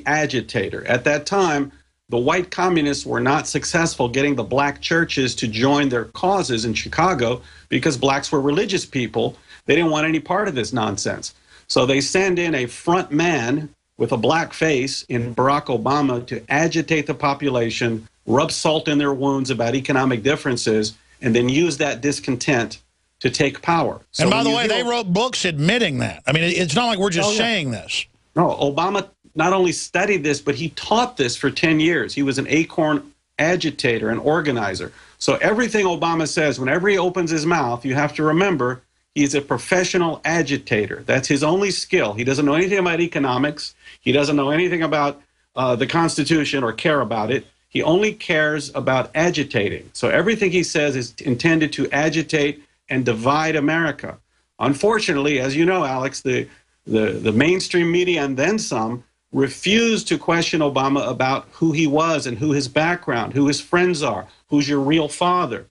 agitator. At that time, the white communists were not successful getting the black churches to join their causes in Chicago because blacks were religious people. They didn't want any part of this nonsense. So they send in a front man with a black face in Barack Obama to agitate the population, rub salt in their wounds about economic differences, and then use that discontent to take power. So and by the way, they wrote books admitting that. I mean, it's not like we're just saying this. No, Obama not only studied this, but he taught this for 10 years. He was an ACORN agitator and organizer. So everything Obama says, whenever he opens his mouth, you have to remember he's a professional agitator. That's his only skill. He doesn't know anything about economics. He doesn't know anything about the Constitution or care about it. He only cares about agitating. So everything he says is intended to agitate and divide America. Unfortunately, as you know, Alex, the mainstream media and then some refused to question Obama about who he was and who his background, who his friends are, who's your real father.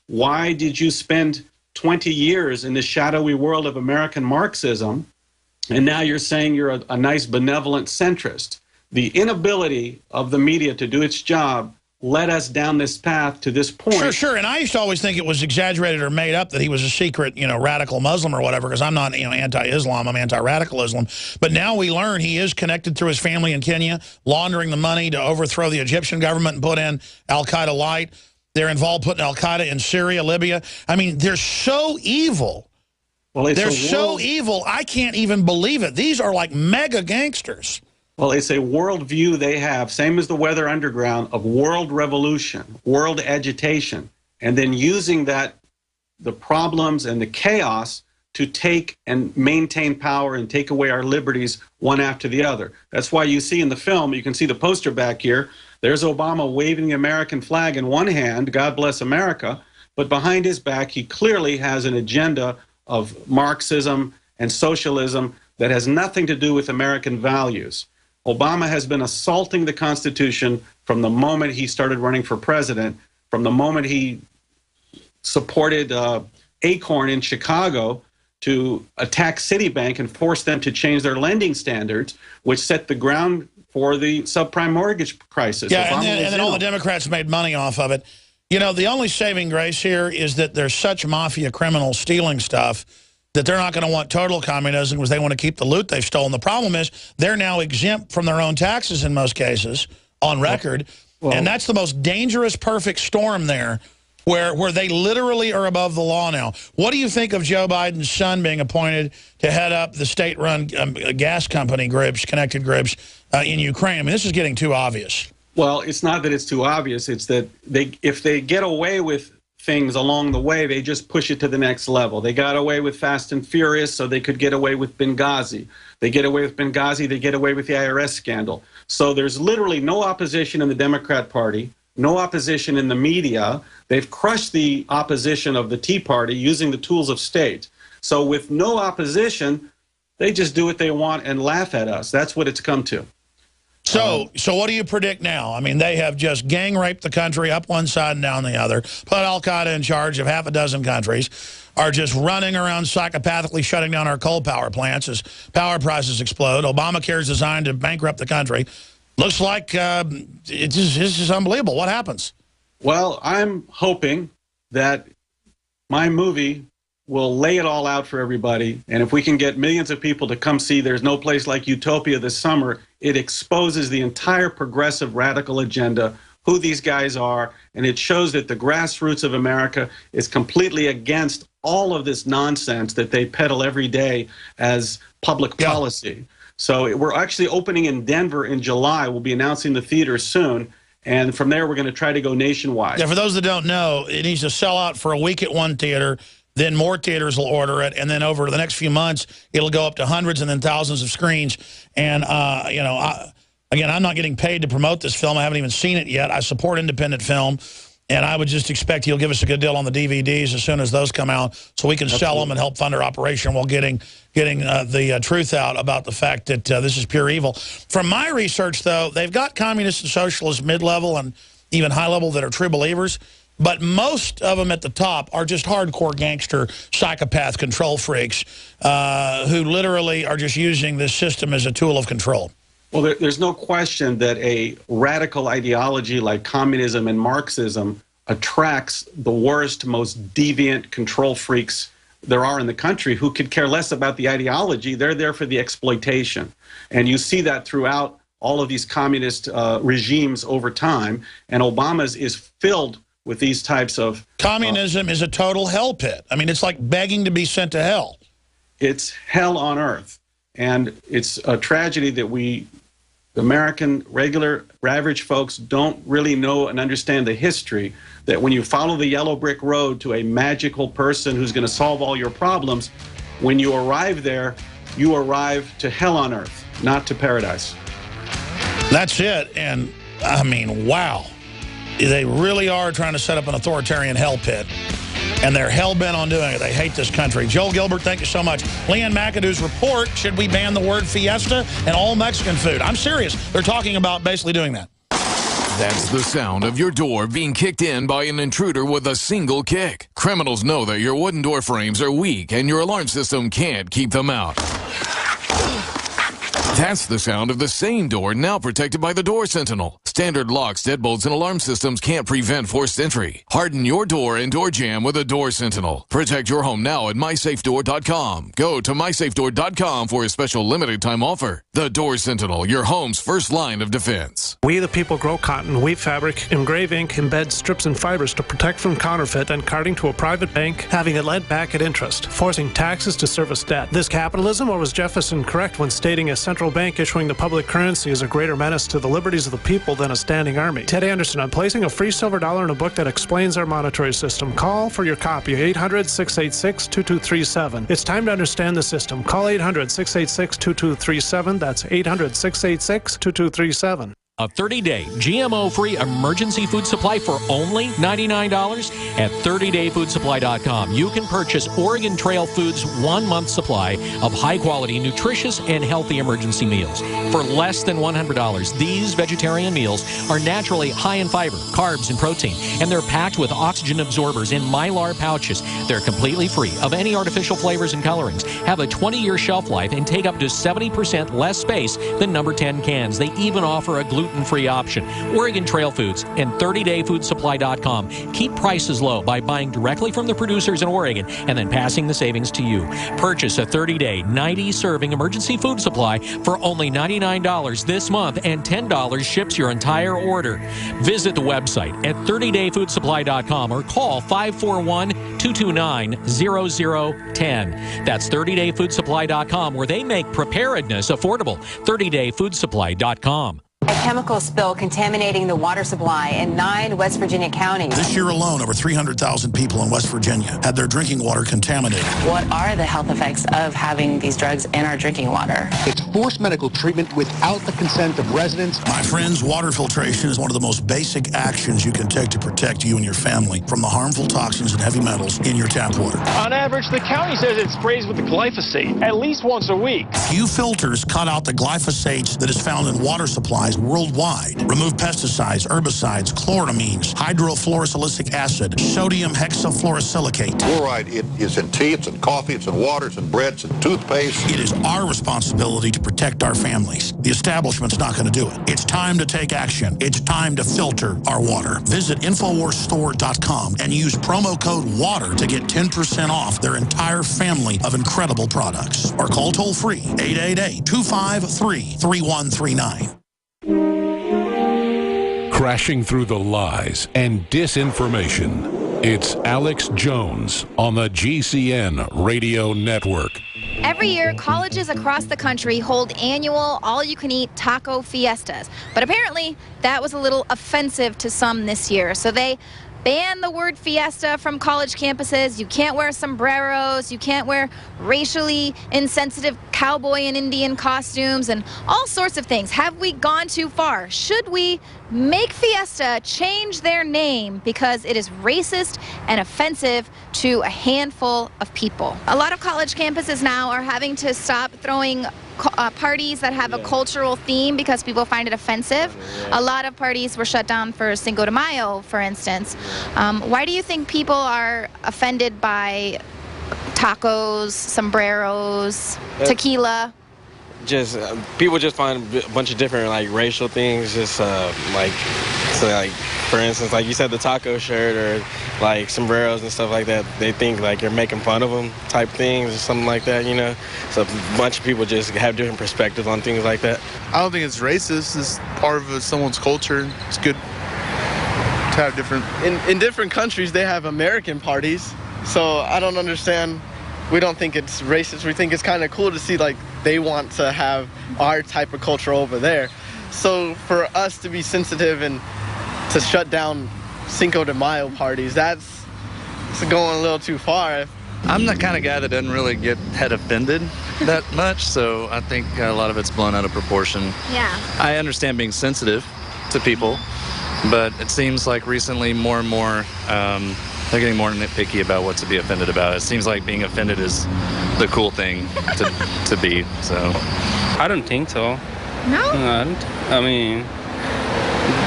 Why did you spend 20 years in the shadowy world of American Marxism, and now you're saying you're a nice benevolent centrist? The inability of the media to do its job led us down this path to this point. Sure, and I used to always think it was exaggerated or made up that he was a secret, radical Muslim or whatever, because I'm not, anti-Islam, I'm anti-radical Islam. But now we learn he is connected through his family in Kenya, laundering the money to overthrow the Egyptian government and put in al-Qaeda light. They're involved putting al-Qaeda in Syria, Libya. I mean, they're so evil. Well, they're so evil, I can't even believe it. These are like mega gangsters. Well, it's a worldview they have, same as the Weather Underground, of world revolution, world agitation, and then using that, the problems and the chaos, to take and maintain power and take away our liberties one after the other. That's why you see in the film, you can see the poster back here, there's Obama waving the American flag in one hand, God bless America, but behind his back, he clearly has an agenda of Marxism and socialism that has nothing to do with American values. Obama has been assaulting the Constitution from the moment he started running for president, from the moment he supported ACORN in Chicago to attack Citibank and force them to change their lending standards, which set the ground for the subprime mortgage crisis. Yeah, and then all the Democrats made money off of it. The only saving grace here is that there's such mafia criminals stealing stuff that they're not going to want total communism because they want to keep the loot they've stolen. The problem is they're now exempt from their own taxes in most cases, on record. And that's the most dangerous perfect storm there, where they literally are above the law now. What do you think of Joe Biden's son being appointed to head up the state-run gas company groups, connected groups in Ukraine? I mean, this is getting too obvious. Well, it's not that it's too obvious. It's that if they get away with things along the way, they just push it to the next level. They got away with Fast and Furious, so they could get away with Benghazi. They get away with Benghazi, they get away with the IRS scandal. So there's literally no opposition in the Democrat Party, no opposition in the media. They've crushed the opposition of the Tea Party using the tools of state. So with no opposition, they just do what they want and laugh at us. That's what it's come to. So what do you predict now? I mean, they have just gang raped the country up one side and down the other, put al-Qaeda in charge of half a dozen countries, are just running around psychopathically shutting down our coal power plants as power prices explode. Obamacare is designed to bankrupt the country. Looks like it's just unbelievable. What happens? Well, I'm hoping that my movie will lay it all out for everybody. And if we can get millions of people to come see There's No Place Like Utopia this summer, it exposes the entire progressive radical agenda, who these guys are, and it shows that the grassroots of America is completely against all of this nonsense that they peddle every day as public policy. So we're actually opening in Denver in July. We'll be announcing the theater soon. And from there, we're going to try to go nationwide. Yeah, for those that don't know, it needs to sell out for a week at one theater. Then more theaters will order it, and then over the next few months, it'll go up to hundreds and then thousands of screens. And, again, I'm not getting paid to promote this film. I haven't even seen it yet. I support independent film, and I would just expect he'll give us a good deal on the DVDs as soon as those come out so we can sell them and help fund our operation while getting the truth out about the fact that this is pure evil. From my research, though, they've got communists and socialists mid-level and even high-level that are true believers. But most of them at the top are just hardcore gangster, psychopath control freaks who literally are just using this system as a tool of control. Well, there's no question that a radical ideology like communism and Marxism attracts the worst, most deviant control freaks there are in the country who could care less about the ideology. They're there for the exploitation. And you see that throughout all of these communist regimes over time. And Obama's is filled with these types of... Communism is a total hell pit. I mean, it's like begging to be sent to hell. It's hell on earth. And it's a tragedy that we, the American, regular, average folks, don't really know and understand the history, that when you follow the yellow brick road to a magical person who's going to solve all your problems, when you arrive there, you arrive to hell on earth, not to paradise. That's it. And, I mean, wow. They really are trying to set up an authoritarian hell pit. And they're hell-bent on doing it. They hate this country. Joel Gilbert, thank you so much. Leanne McAdoo's report, should we ban the word fiesta and all Mexican food? I'm serious. They're talking about basically doing that. That's the sound of your door being kicked in by an intruder with a single kick. Criminals know that your wooden door frames are weak and your alarm system can't keep them out. That's the sound of the same door now protected by the Door Sentinel. Standard locks, deadbolts, and alarm systems can't prevent forced entry. Harden your door and door jam with a Door Sentinel. Protect your home now at MySafeDoor.com. Go to MySafeDoor.com for a special limited time offer. The Door Sentinel, your home's first line of defense. We the people grow cotton, weave fabric, engrave ink, embed strips and fibers to protect from counterfeit and carting to a private bank, having it lent back at interest, forcing taxes to service debt. This capitalism, or was Jefferson correct when stating a central bank issuing the public currency is a greater menace to the liberties of the people than a standing army? Ted Anderson, I'm placing a free silver dollar in a book that explains our monetary system. Call for your copy, 800-686-2237. It's time to understand the system. Call 800-686-2237. That's 800-686-2237. A 30-day GMO-free emergency food supply for only $99 at 30dayfoodsupply.com. You can purchase Oregon Trail Foods' 1-month supply of high-quality, nutritious, and healthy emergency meals. For less than $100, these vegetarian meals are naturally high in fiber, carbs, and protein, and they're packed with oxygen absorbers in Mylar pouches. They're completely free of any artificial flavors and colorings, have a 20-year shelf life, and take up to 70% less space than number 10 cans. They even offer a gluten-free option. Oregon Trail Foods and 30dayfoodsupply.com keep prices low by buying directly from the producers in Oregon and then passing the savings to you. Purchase a 30-day, 90-serving emergency food supply for only $99 this month, and $10 ships your entire order. Visit the website at 30dayfoodsupply.com or call 541-229-0010. That's 30dayfoodsupply.com, where they make preparedness affordable. 30dayfoodsupply.com. A chemical spill contaminating the water supply in 9 West Virginia counties. This year alone, over 300,000 people in West Virginia had their drinking water contaminated. What are the health effects of having these drugs in our drinking water? It's forced medical treatment without the consent of residents. My friends, water filtration is one of the most basic actions you can take to protect you and your family from the harmful toxins and heavy metals in your tap water. On average, the county says it sprays with the glyphosate at least once a week. Few filters cut out the glyphosate that is found in water supplies worldwide. Remove pesticides, herbicides, chloramines, hydrofluorosilicic acid, sodium hexafluorosilicate. Fluoride, it is in tea, it's in coffee, it's in water, it's in bread, it's in toothpaste. It is our responsibility to protect our families. The establishment's not going to do it. It's time to take action. It's time to filter our water. Visit InfoWarsStore.com and use promo code WATER to get 10% off their entire family of incredible products. Or call toll-free 888-253-3139. Crashing through the lies and disinformation. It's Alex Jones on the GCN Radio Network. Every year, colleges across the country hold annual all-you-can-eat taco fiestas. But apparently, that was a little offensive to some this year. So they banned the word fiesta from college campuses. You can't wear sombreros. You can't wear racially insensitive cowboy and Indian costumes and all sorts of things. Have we gone too far? Should we make Fiesta change their name because it is racist and offensive to a handful of people? A lot of college campuses now are having to stop throwing parties that have a cultural theme because people find it offensive. A lot of parties were shut down for Cinco de Mayo, for instance. Why do you think people are offended by tacos, sombreros, tequila? just people just find a bunch of different like racial things, just like for instance, like you said, the taco shirt or like sombreros and stuff like that. They think like you're making fun of them type things or something like that, you know. So a bunch of people just have different perspectives on things like that. I don't think it's racist. It's part of someone's culture. It's good to have different. In different countries, they have American parties. So I don't understand. We don't think it's racist. We think it's kind of cool to see like they want to have our type of culture over there. So for us to be sensitive and to shut down Cinco de Mayo parties, that's going a little too far. I'm the kind of guy that doesn't really get offended that much, so I think a lot of it's blown out of proportion. Yeah. I understand being sensitive to people, but it seems like recently more and more they're getting more nitpicky about what to be offended about. It seems like being offended is the cool thing to be, so. I don't think so. No? I mean,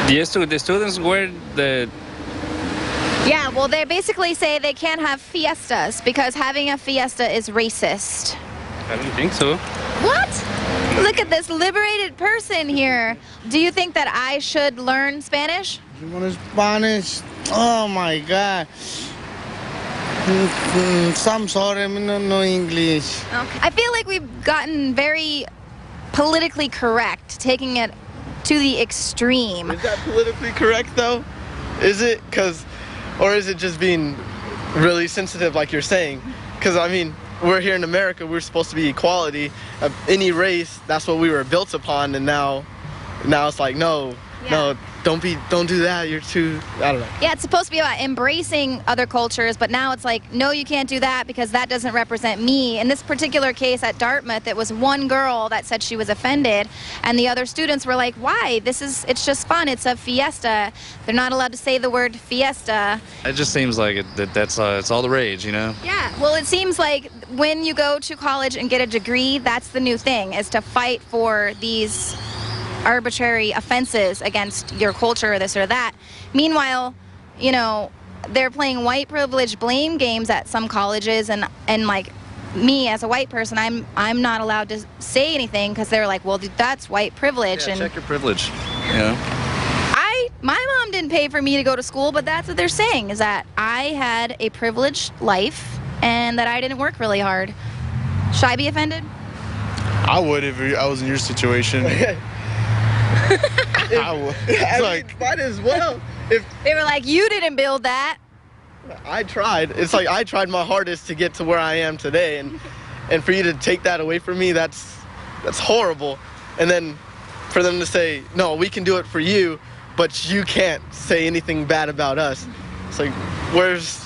the students wear the... Yeah, well, they basically say they can't have fiestas because having a fiesta is racist. I don't think so. What? Look at this liberated person here. Do you think that I should learn Spanish? You want Spanish? Oh my God. I'm sorry, I don't know English. Okay. I feel like we've gotten very politically correct, taking it to the extreme. Is that politically correct though? Is it? Or is it just being really sensitive like you're saying? Because I mean, we're here in America, we're supposed to be equality of any race. That's what we were built upon, and now it's like no, don't do that. You're too, I don't know. Yeah, it's supposed to be about embracing other cultures, but now it's like, no, you can't do that because that doesn't represent me. In this particular case at Dartmouth, it was one girl that said she was offended, and the other students were like, why? It's just fun. It's a fiesta. They're not allowed to say the word fiesta. It just seems like it's all the rage, you know? Yeah, well, it seems like when you go to college and get a degree, that's the new thing, is to fight for these arbitrary offenses against your culture or this or that. Meanwhile, you know, they're playing white privilege blame games at some colleges, and like me as a white person, I'm not allowed to say anything because they're like, well, that's white privilege. Yeah, and check your privilege. Yeah. My mom didn't pay for me to go to school, but that's what they're saying, is that I had a privileged life and that I didn't work really hard. Should I be offended? I would if I was in your situation. I would. Might as well. If they were like, you didn't build that. I tried. It's like I tried my hardest to get to where I am today, and for you to take that away from me, that's horrible. And then for them to say, no, we can do it for you, but you can't say anything bad about us. It's like, where's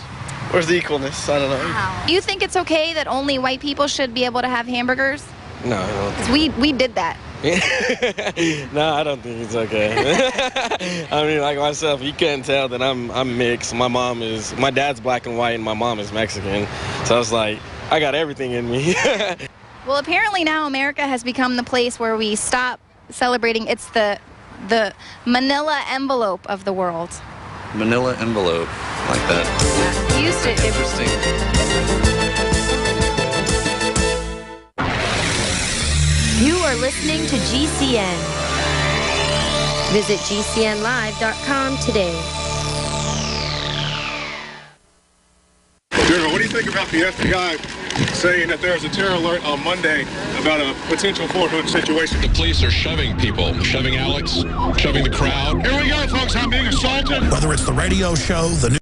the equalness? I don't know. Wow. Do you think it's okay that only white people should be able to have hamburgers? No, I don't. 'Cause we did that. No, I don't think it's okay. I mean, like myself, you can't tell that I'm mixed. My dad's black and white, and my mom is Mexican. So it's like, I got everything in me. Well, apparently now America has become the place where we stop celebrating. It's the manila envelope of the world. Manila envelope, like that. Yeah. Used it. Interesting. You are listening to GCN. Visit GCNlive.com today. General, what do you think about the FBI saying that there's a terror alert on Monday about a potential Fort Hood situation? The police are shoving people, shoving Alex, shoving the crowd. Here we go, folks. I'm being assaulted. Whether it's the radio show, the